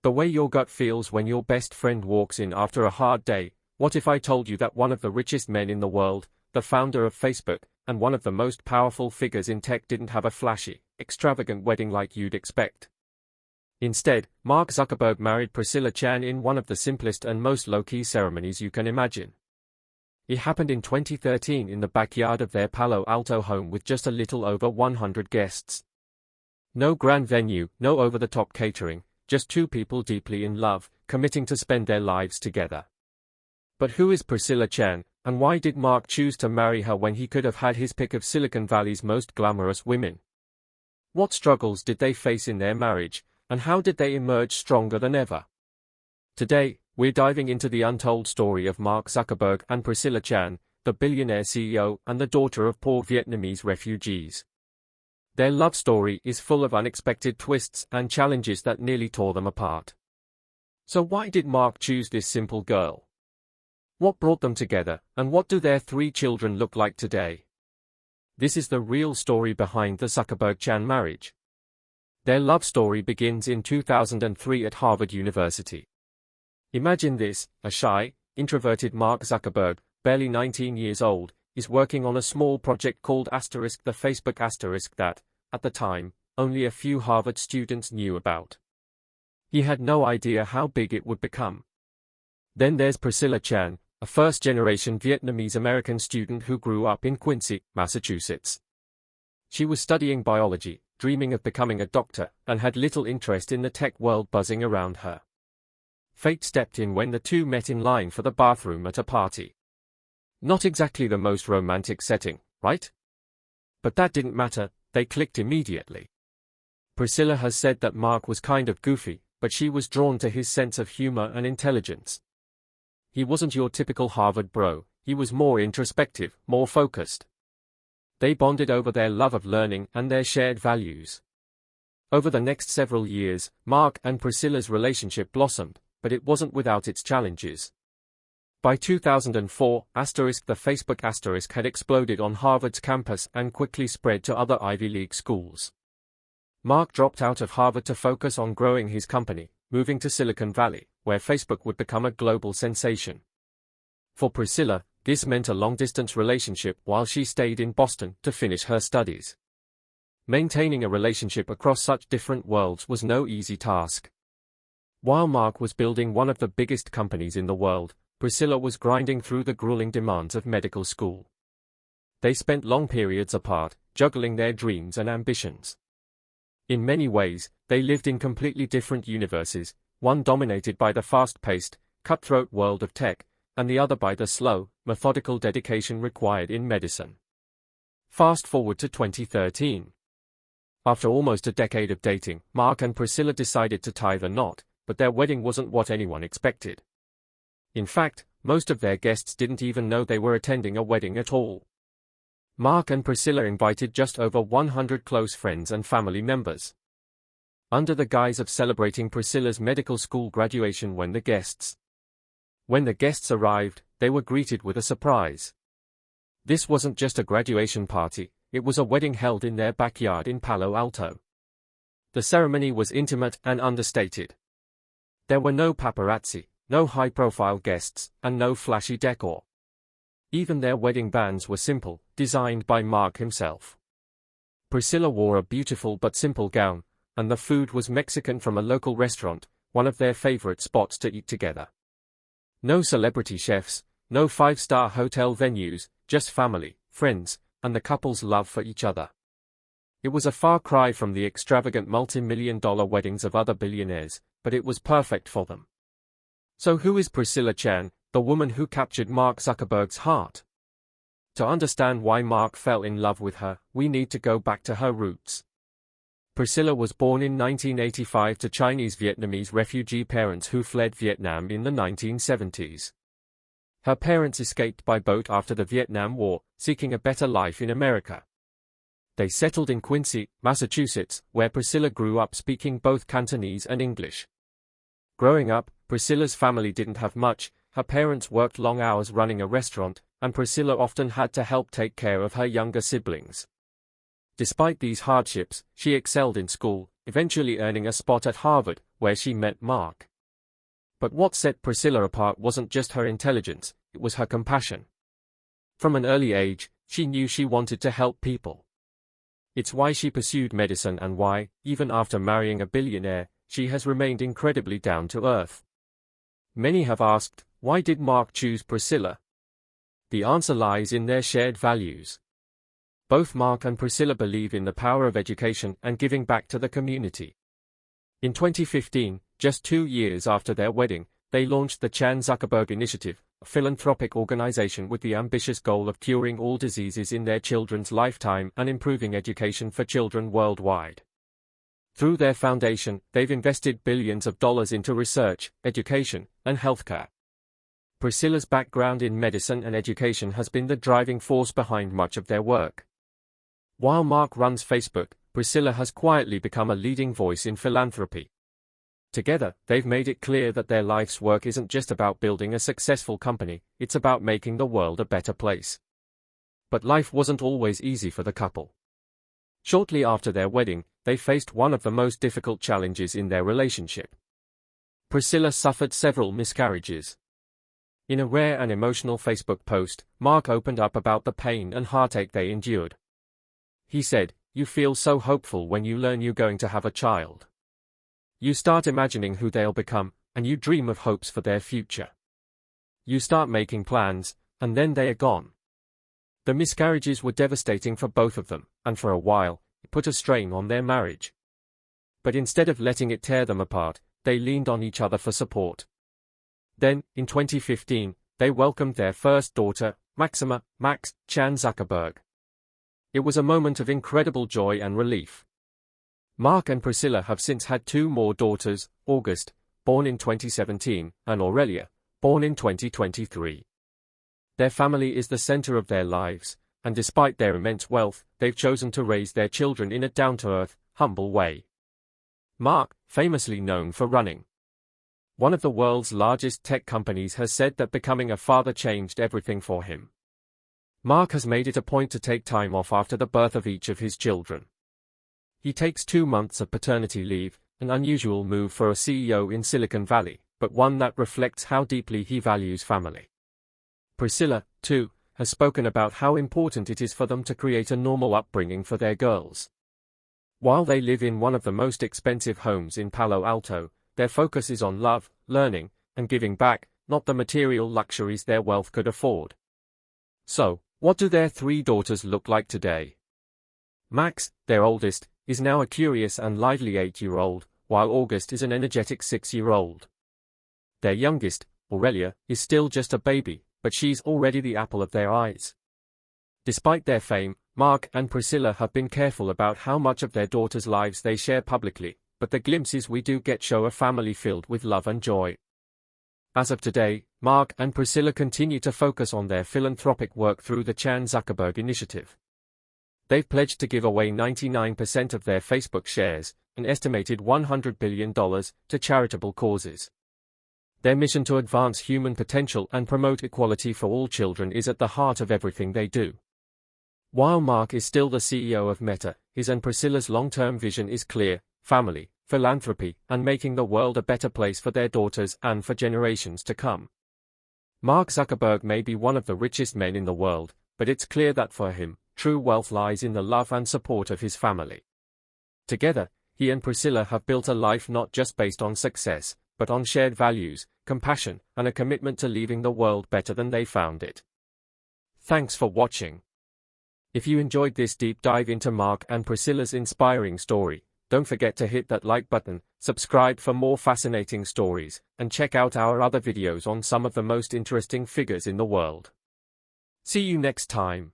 The way your gut feels when your best friend walks in after a hard day. What if I told you that one of the richest men in the world, the founder of Facebook, and one of the most powerful figures in tech didn't have a flashy, extravagant wedding like you'd expect? Instead, Mark Zuckerberg married Priscilla Chan in one of the simplest and most low-key ceremonies you can imagine. It happened in 2013 in the backyard of their Palo Alto home with just a little over 100 guests. No grand venue, no over-the-top catering, just two people deeply in love, committing to spend their lives together. But who is Priscilla Chan, and why did Mark choose to marry her when he could have had his pick of Silicon Valley's most glamorous women? What struggles did they face in their marriage, and how did they emerge stronger than ever? Today, we're diving into the untold story of Mark Zuckerberg and Priscilla Chan, the billionaire CEO and the daughter of poor Vietnamese refugees. Their love story is full of unexpected twists and challenges that nearly tore them apart. So why did Mark choose this simple girl? What brought them together, and what do their 3 children look like today? This is the real story behind the Zuckerberg-Chan marriage. Their love story begins in 2003 at Harvard University. Imagine this: a shy, introverted Mark Zuckerberg, barely 19 years old, is working on a small project called the Facebook that, at the time, only a few Harvard students knew about. He had no idea how big it would become. Then there's Priscilla Chan, a first-generation Vietnamese-American student who grew up in Quincy, Massachusetts. She was studying biology, dreaming of becoming a doctor, and had little interest in the tech world buzzing around her. Fate stepped in when the two met in line for the bathroom at a party. Not exactly the most romantic setting, right? But that didn't matter, they clicked immediately. Priscilla has said that Mark was kind of goofy, but she was drawn to his sense of humor and intelligence. He wasn't your typical Harvard bro, he was more introspective, more focused. They bonded over their love of learning and their shared values. Over the next several years, Mark and Priscilla's relationship blossomed, but it wasn't without its challenges. By 2004, the Facebook had exploded on Harvard's campus and quickly spread to other Ivy League schools. Mark dropped out of Harvard to focus on growing his company, moving to Silicon Valley, where Facebook would become a global sensation. For Priscilla, this meant a long-distance relationship while she stayed in Boston to finish her studies. Maintaining a relationship across such different worlds was no easy task. While Mark was building one of the biggest companies in the world, Priscilla was grinding through the grueling demands of medical school. They spent long periods apart, juggling their dreams and ambitions. In many ways, they lived in completely different universes, one dominated by the fast-paced, cutthroat world of tech, and the other by the slow, methodical dedication required in medicine. Fast forward to 2013. After almost a decade of dating, Mark and Priscilla decided to tie the knot, but their wedding wasn't what anyone expected. In fact, most of their guests didn't even know they were attending a wedding at all. Mark and Priscilla invited just over 100 close friends and family members, under the guise of celebrating Priscilla's medical school graduation. When the guests arrived, they were greeted with a surprise. This wasn't just a graduation party, it was a wedding held in their backyard in Palo Alto. The ceremony was intimate and understated. There were no paparazzi, no high-profile guests, and no flashy decor. Even their wedding bands were simple, designed by Mark himself. Priscilla wore a beautiful but simple gown, and the food was Mexican from a local restaurant, one of their favorite spots to eat together. No celebrity chefs, no five-star hotel venues, just family, friends, and the couple's love for each other. It was a far cry from the extravagant multi-million-dollar weddings of other billionaires, but it was perfect for them. So who is Priscilla Chan, the woman who captured Mark Zuckerberg's heart? To understand why Mark fell in love with her, we need to go back to her roots. Priscilla was born in 1985 to Chinese-Vietnamese refugee parents who fled Vietnam in the 1970s. Her parents escaped by boat after the Vietnam War, seeking a better life in America. They settled in Quincy, Massachusetts, where Priscilla grew up speaking both Cantonese and English. Growing up, Priscilla's family didn't have much. Her parents worked long hours running a restaurant, and Priscilla often had to help take care of her younger siblings. Despite these hardships, she excelled in school, eventually earning a spot at Harvard, where she met Mark. But what set Priscilla apart wasn't just her intelligence, it was her compassion. From an early age, she knew she wanted to help people. It's why she pursued medicine and why, even after marrying a billionaire, she has remained incredibly down to earth. Many have asked, why did Mark choose Priscilla? The answer lies in their shared values. Both Mark and Priscilla believe in the power of education and giving back to the community. In 2015, just 2 years after their wedding, they launched the Chan Zuckerberg Initiative, a philanthropic organization with the ambitious goal of curing all diseases in their children's lifetime and improving education for children worldwide. Through their foundation, they've invested billions of dollars into research, education, and healthcare. Priscilla's background in medicine and education has been the driving force behind much of their work. While Mark runs Facebook, Priscilla has quietly become a leading voice in philanthropy. Together, they've made it clear that their life's work isn't just about building a successful company, it's about making the world a better place. But life wasn't always easy for the couple. Shortly after their wedding, they faced one of the most difficult challenges in their relationship. Priscilla suffered several miscarriages. In a rare and emotional Facebook post, Mark opened up about the pain and heartache they endured. He said, "You feel so hopeful when you learn you're going to have a child. You start imagining who they'll become, and you dream of hopes for their future. You start making plans, and then they are gone." The miscarriages were devastating for both of them, and for a while, it put a strain on their marriage. But instead of letting it tear them apart, they leaned on each other for support. Then, in 2015, they welcomed their first daughter, Max Chan Zuckerberg. It was a moment of incredible joy and relief. Mark and Priscilla have since had 2 more daughters, August, born in 2017, and Aurelia, born in 2023. Their family is the center of their lives, and despite their immense wealth, they've chosen to raise their children in a down-to-earth, humble way. Mark, famously known for running one of the world's largest tech companies, has said that becoming a father changed everything for him. Mark has made it a point to take time off after the birth of each of his children. He takes 2 months of paternity leave, an unusual move for a CEO in Silicon Valley, but one that reflects how deeply he values family. Priscilla, too, has spoken about how important it is for them to create a normal upbringing for their girls. While they live in one of the most expensive homes in Palo Alto, their focus is on love, learning, and giving back, not the material luxuries their wealth could afford. So, what do their 3 daughters look like today? Max, their oldest, is now a curious and lively 8-year-old, while August is an energetic 6-year-old. Their youngest, Aurelia, is still just a baby, but she's already the apple of their eyes. Despite their fame, Mark and Priscilla have been careful about how much of their daughters' lives they share publicly, but the glimpses we do get show a family filled with love and joy. As of today, Mark and Priscilla continue to focus on their philanthropic work through the Chan Zuckerberg Initiative. They've pledged to give away 99% of their Facebook shares, an estimated $100 billion, to charitable causes. Their mission to advance human potential and promote equality for all children is at the heart of everything they do. While Mark is still the CEO of Meta, his and Priscilla's long-term vision is clear: family, philanthropy, and making the world a better place for their daughters and for generations to come. Mark Zuckerberg may be one of the richest men in the world, but it's clear that for him, true wealth lies in the love and support of his family. Together, he and Priscilla have built a life not just based on success, but on shared values, compassion, and a commitment to leaving the world better than they found it. Thanks for watching. If you enjoyed this deep dive into Mark and Priscilla's inspiring story, don't forget to hit that like button, subscribe for more fascinating stories, and check out our other videos on some of the most interesting figures in the world. See you next time.